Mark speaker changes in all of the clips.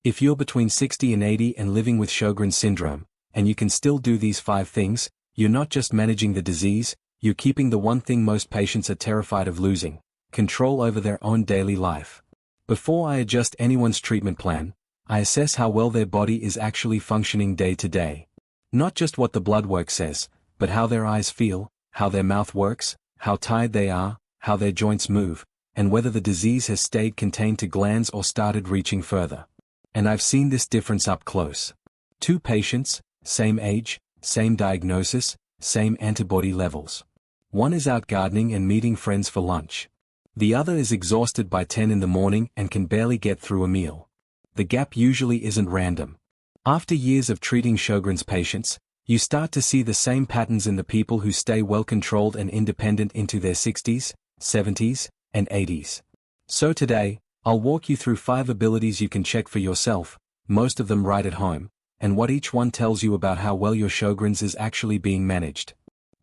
Speaker 1: If you're between 60 and 80 and living with Sjogren's syndrome, and you can still do these 5 things, you're not just managing the disease, you're keeping the one thing most patients are terrified of losing: control over their own daily life. Before I adjust anyone's treatment plan, I assess how well their body is actually functioning day to day. Not just what the blood work says, but how their eyes feel, how their mouth works, how tired they are, how their joints move, and whether the disease has stayed contained to glands or started reaching further. And I've seen this difference up close. 2 patients, same age, same diagnosis, same antibody levels. One is out gardening and meeting friends for lunch. The other is exhausted by 10 in the morning and can barely get through a meal. The gap usually isn't random. After years of treating Sjogren's patients, you start to see the same patterns in the people who stay well controlled and independent into their 60s, 70s, and 80s. So today, I'll walk you through 5 abilities you can check for yourself, most of them right at home, and what each one tells you about how well your Sjogren's is actually being managed.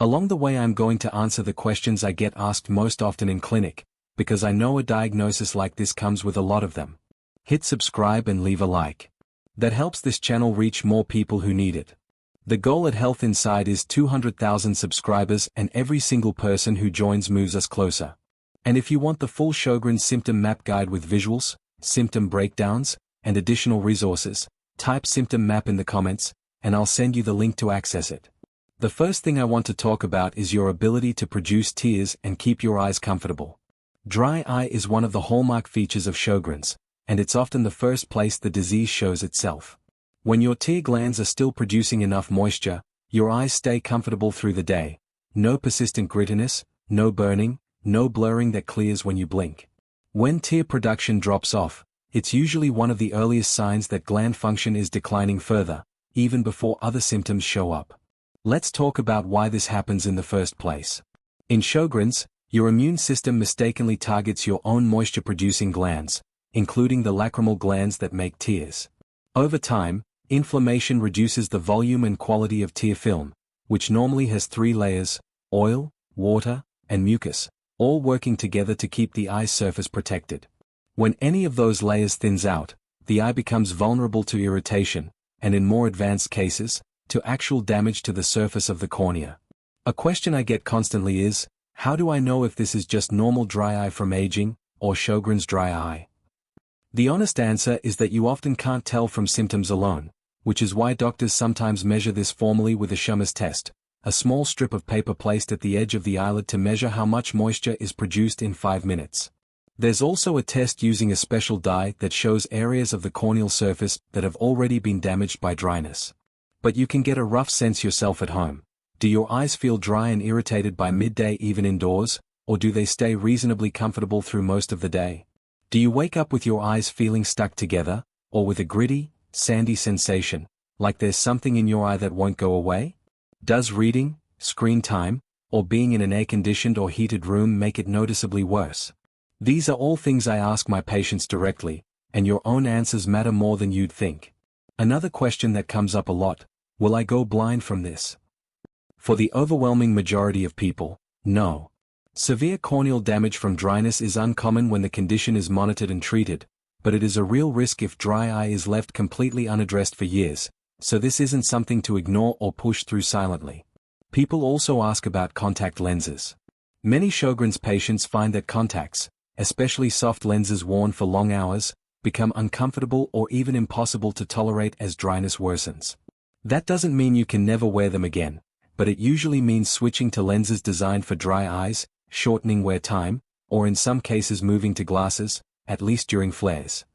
Speaker 1: Along the way, I'm going to answer the questions I get asked most often in clinic, because I know a diagnosis like this comes with a lot of them. Hit subscribe and leave a like. That helps this channel reach more people who need it. The goal at Health Inside is 200,000 subscribers, and every single person who joins moves us closer. And if you want the full Sjogren's symptom map guide with visuals, symptom breakdowns, and additional resources, type symptom map in the comments, and I'll send you the link to access it. The first thing I want to talk about is your ability to produce tears and keep your eyes comfortable. Dry eye is one of the hallmark features of Sjogren's, and it's often the first place the disease shows itself. When your tear glands are still producing enough moisture, your eyes stay comfortable through the day. No persistent grittiness, no burning, no blurring that clears when you blink. When tear production drops off, it's usually one of the earliest signs that gland function is declining further, even before other symptoms show up. Let's talk about why this happens in the first place. In Sjogren's, your immune system mistakenly targets your own moisture-producing glands, including the lacrimal glands that make tears. Over time, inflammation reduces the volume and quality of tear film, which normally has 3 layers: oil, water, and mucus, all working together to keep the eye's surface protected. When any of those layers thins out, the eye becomes vulnerable to irritation, and in more advanced cases, to actual damage to the surface of the cornea. A question I get constantly is, how do I know if this is just normal dry eye from aging, or Sjogren's dry eye? The honest answer is that you often can't tell from symptoms alone, which is why doctors sometimes measure this formally with a Sjogren's test, a small strip of paper placed at the edge of the eyelid to measure how much moisture is produced in 5 minutes. There's also a test using a special dye that shows areas of the corneal surface that have already been damaged by dryness. But you can get a rough sense yourself at home. Do your eyes feel dry and irritated by midday even indoors, or do they stay reasonably comfortable through most of the day? Do you wake up with your eyes feeling stuck together, or with a gritty, sandy sensation, like there's something in your eye that won't go away? Does reading, screen time, or being in an air-conditioned or heated room make it noticeably worse? These are all things I ask my patients directly, and your own answers matter more than you'd think. Another question that comes up a lot: will I go blind from this? For the overwhelming majority of people, no. Severe corneal damage from dryness is uncommon when the condition is monitored and treated, but it is a real risk if dry eye is left completely unaddressed for years, so this isn't something to ignore or push through silently. People also ask about contact lenses. Many Sjogren's patients find that contacts, especially soft lenses worn for long hours, become uncomfortable or even impossible to tolerate as dryness worsens. That doesn't mean you can never wear them again, but it usually means switching to lenses designed for dry eyes, shortening wear time, or in some cases moving to glasses, at least during flares.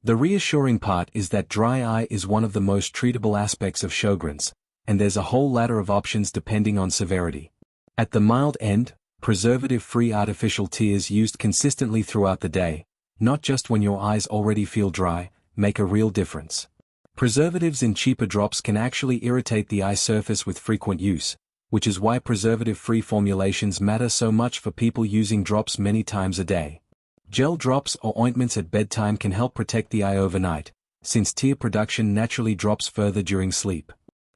Speaker 1: The reassuring part is that dry eye is one of the most treatable aspects of Sjogren's, and there's a whole ladder of options depending on severity. At the mild end, preservative-free artificial tears used consistently throughout the day, not just when your eyes already feel dry, make a real difference. Preservatives in cheaper drops can actually irritate the eye surface with frequent use, which is why preservative-free formulations matter so much for people using drops many times a day. Gel drops or ointments at bedtime can help protect the eye overnight, since tear production naturally drops further during sleep.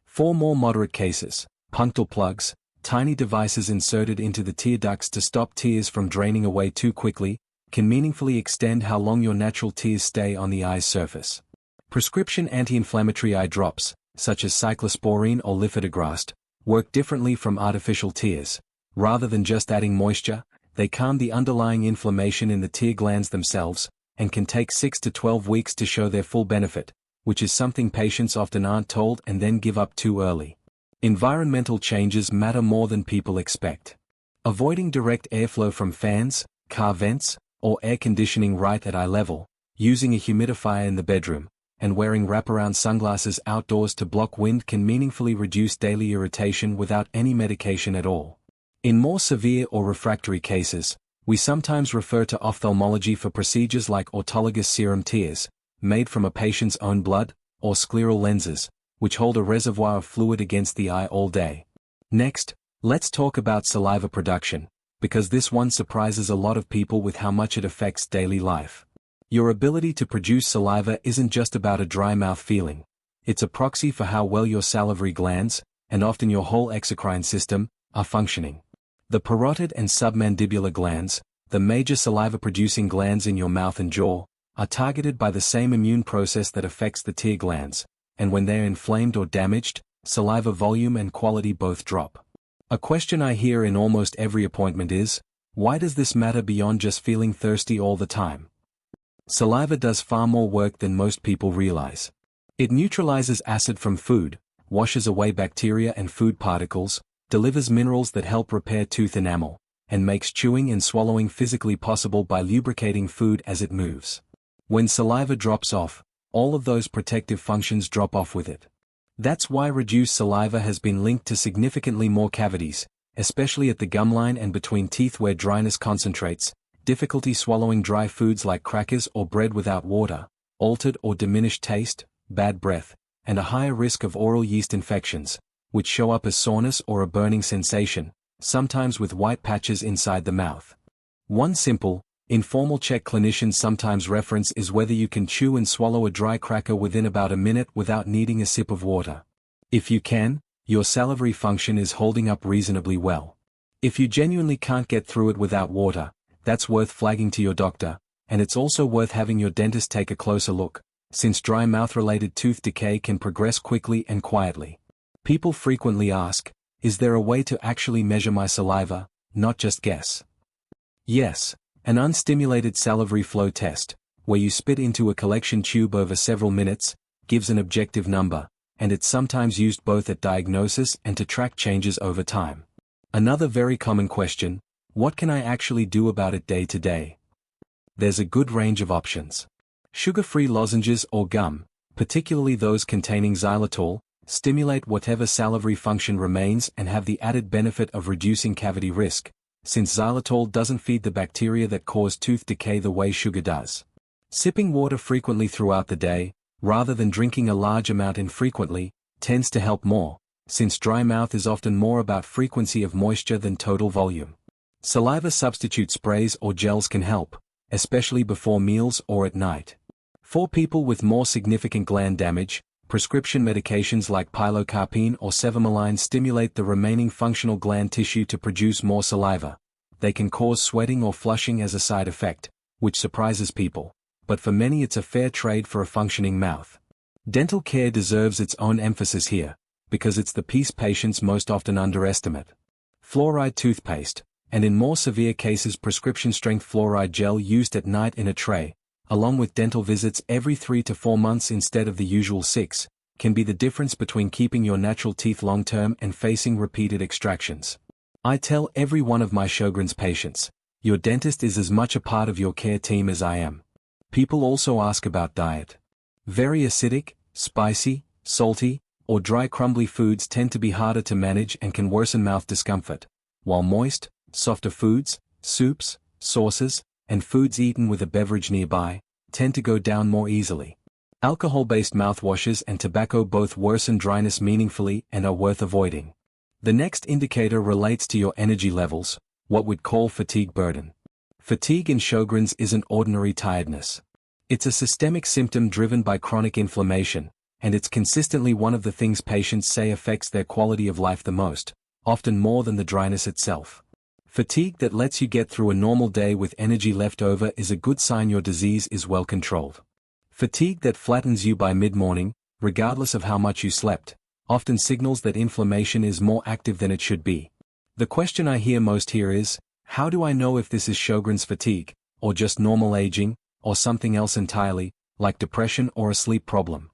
Speaker 1: For more moderate cases, punctal plugs, tiny devices inserted into the tear ducts to stop tears from draining away too quickly, can meaningfully extend how long your natural tears stay on the eye's surface. Prescription anti-inflammatory eye drops, such as cyclosporine or lifitegrast, work differently from artificial tears. Rather than just adding moisture, they calm the underlying inflammation in the tear glands themselves, and can take 6 to 12 weeks to show their full benefit, which is something patients often aren't told and then give up too early. Environmental changes matter more than people expect. Avoiding direct airflow from fans, car vents, or air conditioning right at eye level, using a humidifier in the bedroom, and wearing wraparound sunglasses outdoors to block wind can meaningfully reduce daily irritation without any medication at all. In more severe or refractory cases, we sometimes refer to ophthalmology for procedures like autologous serum tears, made from a patient's own blood, or scleral lenses, which hold a reservoir of fluid against the eye all day. Next, let's talk about saliva production, because this one surprises a lot of people with how much it affects daily life. Your ability to produce saliva isn't just about a dry mouth feeling. It's a proxy for how well your salivary glands, and often your whole exocrine system, are functioning. The parotid and submandibular glands, the major saliva-producing glands in your mouth and jaw, are targeted by the same immune process that affects the tear glands, and when they are inflamed or damaged, saliva volume and quality both drop. A question I hear in almost every appointment is, why does this matter beyond just feeling thirsty all the time? Saliva does far more work than most people realize. It neutralizes acid from food, washes away bacteria and food particles, delivers minerals that help repair tooth enamel, and makes chewing and swallowing physically possible by lubricating food as it moves. When saliva drops off, all of those protective functions drop off with it. That's why reduced saliva has been linked to significantly more cavities, especially at the gum line and between teeth where dryness concentrates, difficulty swallowing dry foods like crackers or bread without water, altered or diminished taste, bad breath, and a higher risk of oral yeast infections, which show up as soreness or a burning sensation, sometimes with white patches inside the mouth. One simple, informal check clinicians sometimes reference is whether you can chew and swallow a dry cracker within about a minute without needing a sip of water. If you can, your salivary function is holding up reasonably well. If you genuinely can't get through it without water, that's worth flagging to your doctor, and it's also worth having your dentist take a closer look, since dry mouth-related tooth decay can progress quickly and quietly. People frequently ask, is there a way to actually measure my saliva, not just guess? Yes, an unstimulated salivary flow test, where you spit into a collection tube over several minutes, gives an objective number, and it's sometimes used both at diagnosis and to track changes over time. Another very common question, what can I actually do about it day to day? There's a good range of options. Sugar-free lozenges or gum, particularly those containing xylitol, stimulate whatever salivary function remains and have the added benefit of reducing cavity risk, since xylitol doesn't feed the bacteria that cause tooth decay the way sugar does. Sipping water frequently throughout the day, rather than drinking a large amount infrequently, tends to help more, since dry mouth is often more about frequency of moisture than total volume. Saliva substitute sprays or gels can help, especially before meals or at night. For people with more significant gland damage, prescription medications like pilocarpine or cevimeline stimulate the remaining functional gland tissue to produce more saliva. They can cause sweating or flushing as a side effect, which surprises people, but for many it's a fair trade for a functioning mouth. Dental care deserves its own emphasis here, because it's the piece patients most often underestimate. Fluoride toothpaste, and in more severe cases prescription-strength fluoride gel used at night in a tray, along with dental visits every 3 to 4 months instead of the usual 6, can be the difference between keeping your natural teeth long-term and facing repeated extractions. I tell every one of my Sjogren's patients, your dentist is as much a part of your care team as I am. People also ask about diet. Very acidic, spicy, salty, or dry crumbly foods tend to be harder to manage and can worsen mouth discomfort, while moist, softer foods, soups, sauces, and foods eaten with a beverage nearby, tend to go down more easily. Alcohol-based mouthwashes and tobacco both worsen dryness meaningfully and are worth avoiding. The next indicator relates to your energy levels, what we'd call fatigue burden. Fatigue in Sjogren's isn't ordinary tiredness. It's a systemic symptom driven by chronic inflammation, and it's consistently one of the things patients say affects their quality of life the most, often more than the dryness itself. Fatigue that lets you get through a normal day with energy left over is a good sign your disease is well controlled. Fatigue that flattens you by mid-morning, regardless of how much you slept, often signals that inflammation is more active than it should be. The question I hear most here is, how do I know if this is Sjogren's fatigue, or just normal aging, or something else entirely, like depression or a sleep problem?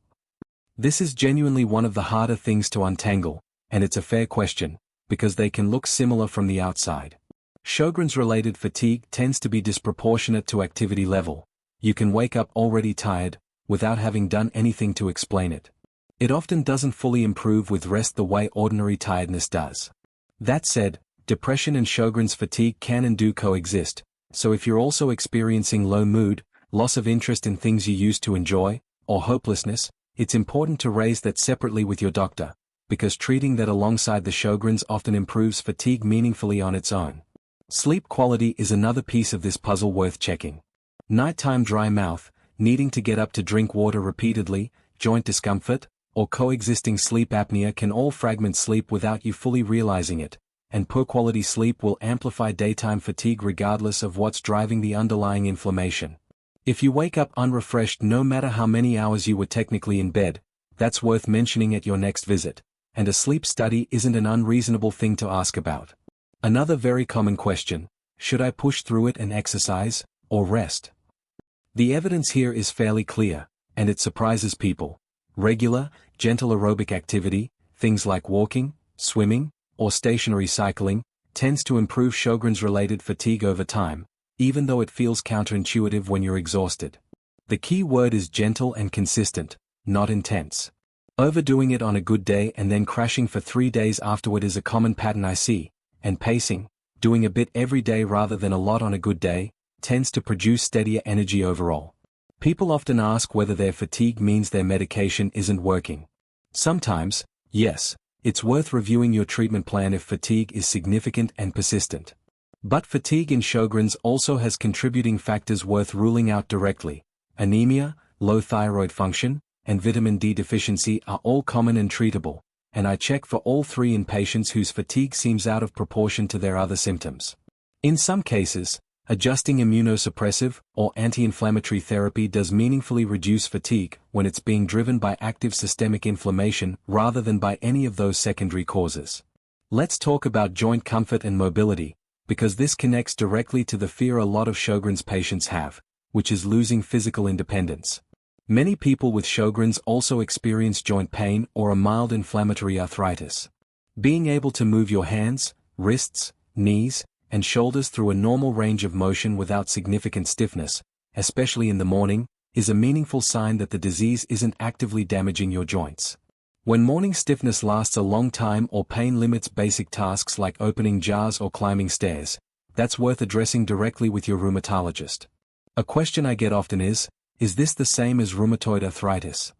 Speaker 1: This is genuinely one of the harder things to untangle, and it's a fair question, because they can look similar from the outside. Sjogren's-related fatigue tends to be disproportionate to activity level. You can wake up already tired, without having done anything to explain it. It often doesn't fully improve with rest the way ordinary tiredness does. That said, depression and Sjogren's fatigue can and do coexist, so if you're also experiencing low mood, loss of interest in things you used to enjoy, or hopelessness, it's important to raise that separately with your doctor, because treating that alongside the Sjogren's often improves fatigue meaningfully on its own. Sleep quality is another piece of this puzzle worth checking. Nighttime dry mouth, needing to get up to drink water repeatedly, joint discomfort, or coexisting sleep apnea can all fragment sleep without you fully realizing it, and poor quality sleep will amplify daytime fatigue regardless of what's driving the underlying inflammation. If you wake up unrefreshed no matter how many hours you were technically in bed, that's worth mentioning at your next visit, and a sleep study isn't an unreasonable thing to ask about. Another very common question, should I push through it and exercise, or rest? The evidence here is fairly clear, and it surprises people. Regular, gentle aerobic activity, things like walking, swimming, or stationary cycling, tends to improve Sjogren's-related fatigue over time, even though it feels counterintuitive when you're exhausted. The key word is gentle and consistent, not intense. Overdoing it on a good day and then crashing for 3 days afterward is a common pattern I see, and pacing, doing a bit every day rather than a lot on a good day, tends to produce steadier energy overall. People often ask whether their fatigue means their medication isn't working. Sometimes, yes, it's worth reviewing your treatment plan if fatigue is significant and persistent. But fatigue in Sjogren's also has contributing factors worth ruling out directly. Anemia, low thyroid function, and vitamin D deficiency are all common and treatable, and I check for all three in patients whose fatigue seems out of proportion to their other symptoms. In some cases, adjusting immunosuppressive or anti-inflammatory therapy does meaningfully reduce fatigue when it's being driven by active systemic inflammation rather than by any of those secondary causes. Let's talk about joint comfort and mobility, because this connects directly to the fear a lot of Sjogren's patients have, which is losing physical independence. Many people with Sjogren's also experience joint pain or a mild inflammatory arthritis. Being able to move your hands, wrists, knees, and shoulders through a normal range of motion without significant stiffness, especially in the morning, is a meaningful sign that the disease isn't actively damaging your joints. When morning stiffness lasts a long time or pain limits basic tasks like opening jars or climbing stairs, that's worth addressing directly with your rheumatologist. A question I get often is this the same as rheumatoid arthritis?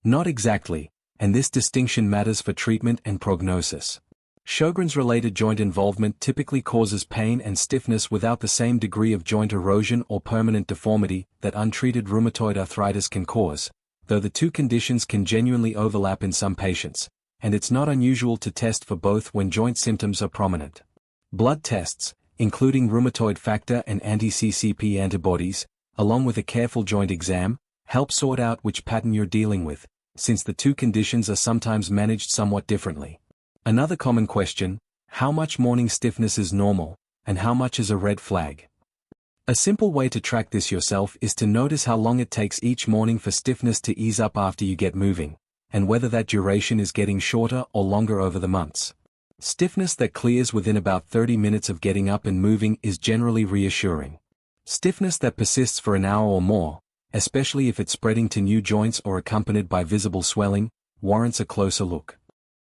Speaker 1: Not exactly, and this distinction matters for treatment and prognosis. Sjogren's-related joint involvement typically causes pain and stiffness without the same degree of joint erosion or permanent deformity that untreated rheumatoid arthritis can cause, though the two conditions can genuinely overlap in some patients, and it's not unusual to test for both when joint symptoms are prominent. Blood tests, including rheumatoid factor and anti-CCP antibodies, along with a careful joint exam, help sort out which pattern you're dealing with, since the two conditions are sometimes managed somewhat differently. Another common question, how much morning stiffness is normal, and how much is a red flag? A simple way to track this yourself is to notice how long it takes each morning for stiffness to ease up after you get moving, and whether that duration is getting shorter or longer over the months. Stiffness that clears within about 30 minutes of getting up and moving is generally reassuring. Stiffness that persists for an hour or more, especially if it's spreading to new joints or accompanied by visible swelling, warrants a closer look.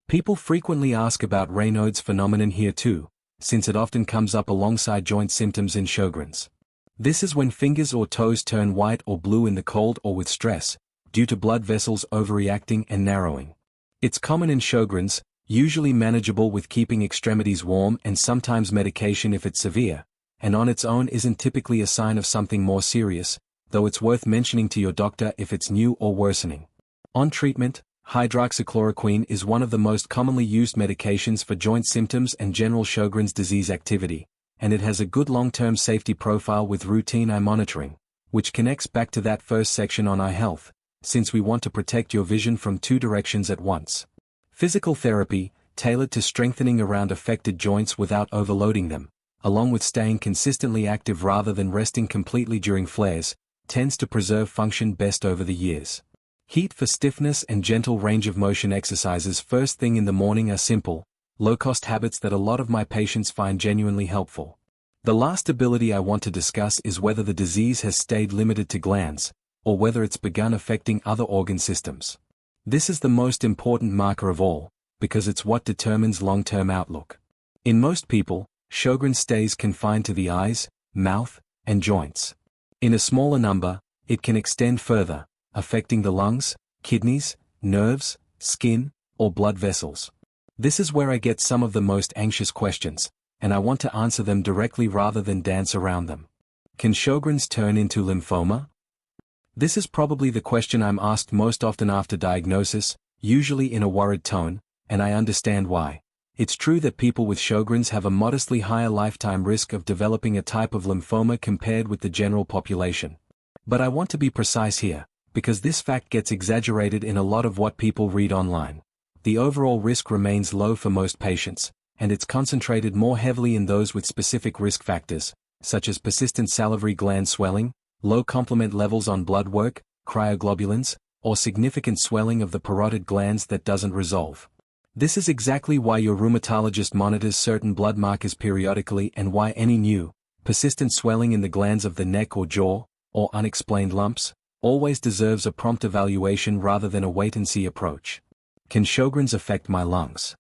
Speaker 1: People frequently ask about Raynaud's phenomenon here too, since it often comes up alongside joint symptoms in Sjogren's. This is when fingers or toes turn white or blue in the cold or with stress, due to blood vessels overreacting and narrowing. It's common in Sjogren's, usually manageable with keeping extremities warm and sometimes medication if it's severe, and on its own isn't typically a sign of something more serious, though it's worth mentioning to your doctor if it's new or worsening. On treatment, hydroxychloroquine is one of the most commonly used medications for joint symptoms and general Sjogren's disease activity, and it has a good long-term safety profile with routine eye monitoring, which connects back to that first section on eye health, since we want to protect your vision from two directions at once. Physical therapy, tailored to strengthening around affected joints without overloading them, along with staying consistently active rather than resting completely during flares, tends to preserve function best over the years. Heat for stiffness and gentle range of motion exercises first thing in the morning are simple, low-cost habits that a lot of my patients find genuinely helpful. The last ability I want to discuss is whether the disease has stayed limited to glands, or whether it's begun affecting other organ systems. This is the most important marker of all, because it's what determines long-term outlook. In most people, Sjogren stays confined to the eyes, mouth, and joints. In a smaller number, it can extend further, affecting the lungs, kidneys, nerves, skin, or blood vessels. This is where I get some of the most anxious questions, and I want to answer them directly rather than dance around them. Can Sjogrens turn into lymphoma? This is probably the question I'm asked most often after diagnosis, usually in a worried tone, and I understand why. It's true that people with Sjogrens have a modestly higher lifetime risk of developing a type of lymphoma compared with the general population. But I want to be precise here, because this fact gets exaggerated in a lot of what people read online. The overall risk remains low for most patients, and it's concentrated more heavily in those with specific risk factors, such as persistent salivary gland swelling, low complement levels on blood work, cryoglobulins, or significant swelling of the parotid glands that doesn't resolve. This is exactly why your rheumatologist monitors certain blood markers periodically and why any new, persistent swelling in the glands of the neck or jaw, or unexplained lumps, always deserves a prompt evaluation rather than a wait-and-see approach. Can Sjogrens affect my lungs?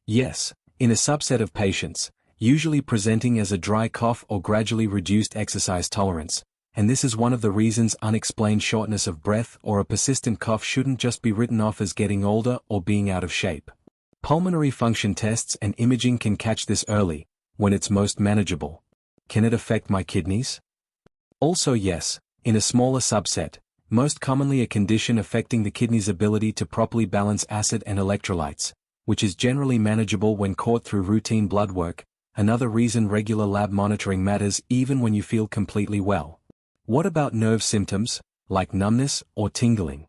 Speaker 1: Yes, in a subset of patients, usually presenting as a dry cough or gradually reduced exercise tolerance, and this is one of the reasons unexplained shortness of breath or a persistent cough shouldn't just be written off as getting older or being out of shape. Pulmonary function tests and imaging can catch this early, when it's most manageable. Can it affect my kidneys? Also yes, in a smaller subset, most commonly a condition affecting the kidney's ability to properly balance acid and electrolytes, which is generally manageable when caught through routine blood work, another reason regular lab monitoring matters even when you feel completely well. What about nerve symptoms, like numbness or tingling?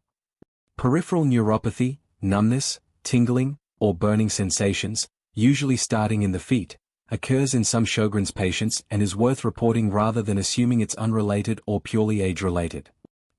Speaker 1: Peripheral neuropathy, numbness, tingling, or burning sensations, usually starting in the feet, occurs in some Sjogren's patients and is worth reporting rather than assuming it's unrelated or purely age-related.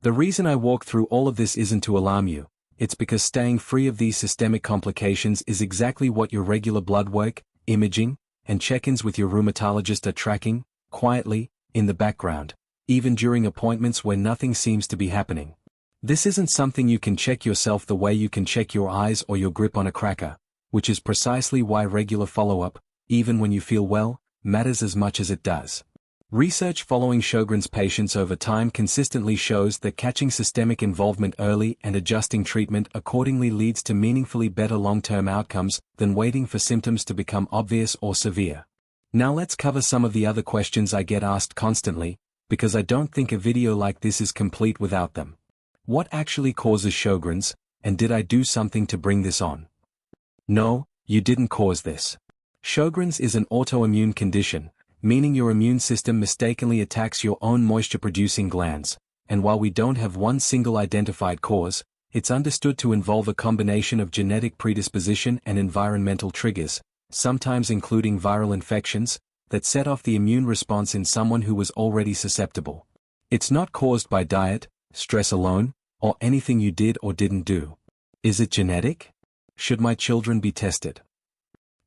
Speaker 1: The reason I walk through all of this isn't to alarm you, it's because staying free of these systemic complications is exactly what your regular blood work, imaging, and check-ins with your rheumatologist are tracking, quietly, in the background, even during appointments where nothing seems to be happening. This isn't something you can check yourself the way you can check your eyes or your grip on a cracker, which is precisely why regular follow-up, even when you feel well, matters as much as it does. Research following Sjogren's patients over time consistently shows that catching systemic involvement early and adjusting treatment accordingly leads to meaningfully better long-term outcomes than waiting for symptoms to become obvious or severe. Now let's cover some of the other questions I get asked constantly, because I don't think a video like this is complete without them. What actually causes Sjogren's, and did I do something to bring this on? No, you didn't cause this. Sjogren's is an autoimmune condition, meaning your immune system mistakenly attacks your own moisture-producing glands, and while we don't have one single identified cause, it's understood to involve a combination of genetic predisposition and environmental triggers, sometimes including viral infections, that set off the immune response in someone who was already susceptible. It's not caused by diet, stress alone, or anything you did or didn't do. Is it genetic? Should my children be tested?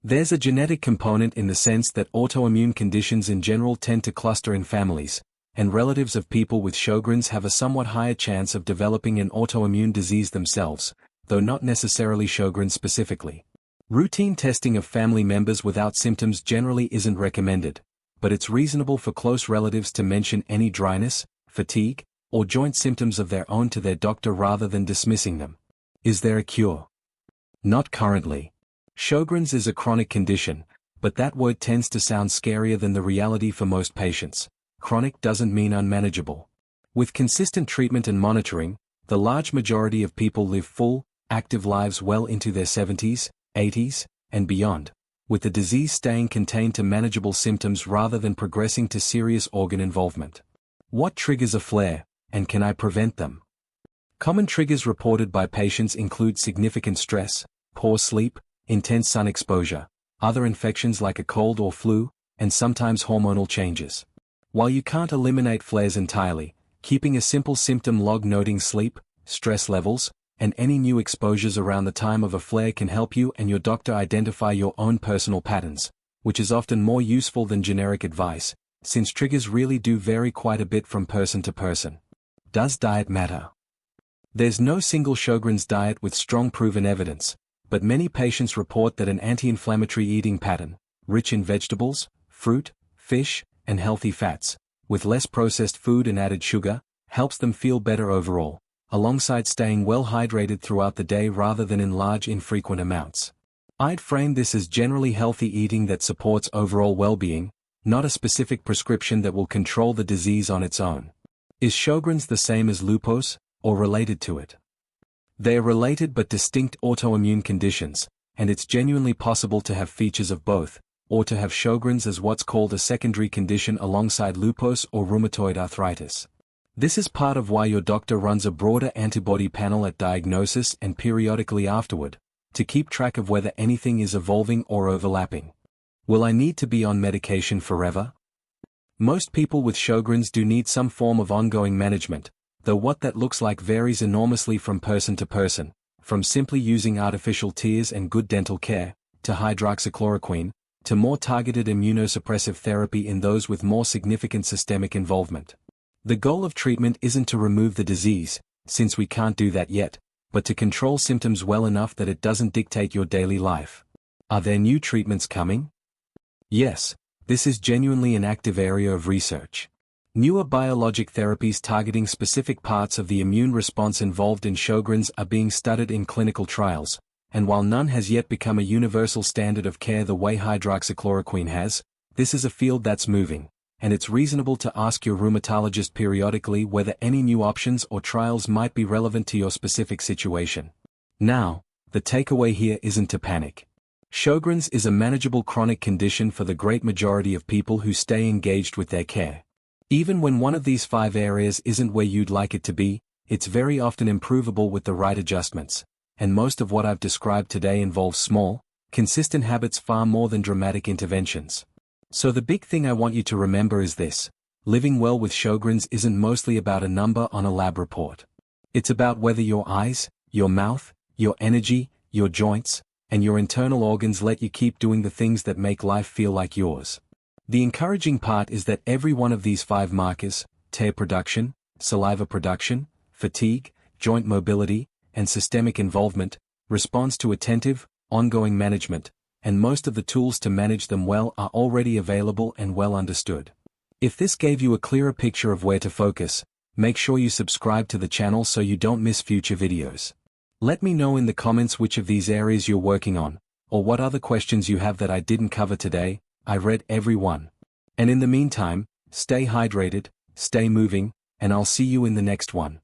Speaker 1: There's a genetic component in the sense that autoimmune conditions in general tend to cluster in families, and relatives of people with Sjogren's have a somewhat higher chance of developing an autoimmune disease themselves, though not necessarily Sjogren's specifically. Routine testing of family members without symptoms generally isn't recommended, but it's reasonable for close relatives to mention any dryness, fatigue, or joint symptoms of their own to their doctor rather than dismissing them. Is there a cure? Not currently. Sjogren's is a chronic condition, but that word tends to sound scarier than the reality for most patients. Chronic doesn't mean unmanageable. With consistent treatment and monitoring, the large majority of people live full, active lives well into their 70s, 80s, and beyond, with the disease staying contained to manageable symptoms rather than progressing to serious organ involvement. What triggers a flare, and can I prevent them? Common triggers reported by patients include significant stress, poor sleep, intense sun exposure, other infections like a cold or flu, and sometimes hormonal changes. While you can't eliminate flares entirely, keeping a simple symptom log noting sleep, stress levels, and any new exposures around the time of a flare can help you and your doctor identify your own personal patterns, which is often more useful than generic advice, since triggers really do vary quite a bit from person to person. Does diet matter? There's no single Sjogren's diet with strong proven evidence, but many patients report that an anti-inflammatory eating pattern, rich in vegetables, fruit, fish, and healthy fats, with less processed food and added sugar, helps them feel better overall, alongside staying well hydrated throughout the day rather than in large infrequent amounts. I'd frame this as generally healthy eating that supports overall well-being, not a specific prescription that will control the disease on its own. Is Sjogren's the same as lupus, or related to it? They are related but distinct autoimmune conditions, and it's genuinely possible to have features of both, or to have Sjogren's as what's called a secondary condition alongside lupus or rheumatoid arthritis. This is part of why your doctor runs a broader antibody panel at diagnosis and periodically afterward, to keep track of whether anything is evolving or overlapping. Will I need to be on medication forever? Most people with Sjogren's do need some form of ongoing management, though what that looks like varies enormously from person to person, from simply using artificial tears and good dental care, to hydroxychloroquine, to more targeted immunosuppressive therapy in those with more significant systemic involvement. The goal of treatment isn't to remove the disease, since we can't do that yet, but to control symptoms well enough that it doesn't dictate your daily life. Are there new treatments coming? Yes, this is genuinely an active area of research. Newer biologic therapies targeting specific parts of the immune response involved in Sjogren's are being studied in clinical trials, and while none has yet become a universal standard of care the way hydroxychloroquine has, this is a field that's moving, and it's reasonable to ask your rheumatologist periodically whether any new options or trials might be relevant to your specific situation. Now, the takeaway here isn't to panic. Sjogren's is a manageable chronic condition for the great majority of people who stay engaged with their care. Even when one of these 5 areas isn't where you'd like it to be, it's very often improvable with the right adjustments, and most of what I've described today involves small, consistent habits far more than dramatic interventions. So the big thing I want you to remember is this: living well with Sjogren's isn't mostly about a number on a lab report. It's about whether your eyes, your mouth, your energy, your joints, and your internal organs let you keep doing the things that make life feel like yours. The encouraging part is that every one of these 5 markers, tear production, saliva production, fatigue, joint mobility, and systemic involvement, responds to attentive, ongoing management, and most of the tools to manage them well are already available and well understood. If this gave you a clearer picture of where to focus, make sure you subscribe to the channel so you don't miss future videos. Let me know in the comments which of these areas you're working on, or what other questions you have that I didn't cover today. I read every one. And in the meantime, stay hydrated, stay moving, and I'll see you in the next one.